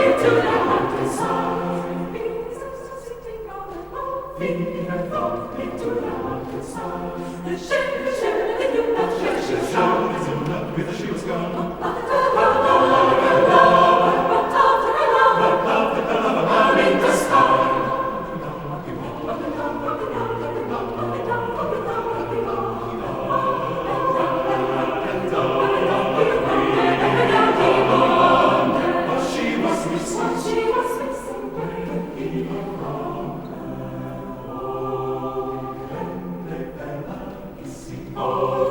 into the mountainside. Sitting on the lawn, feeding her thought into the mountainside. The ship, the new love ship, she shouted in love with the she was gone. But after her lover, out in the sky. Oh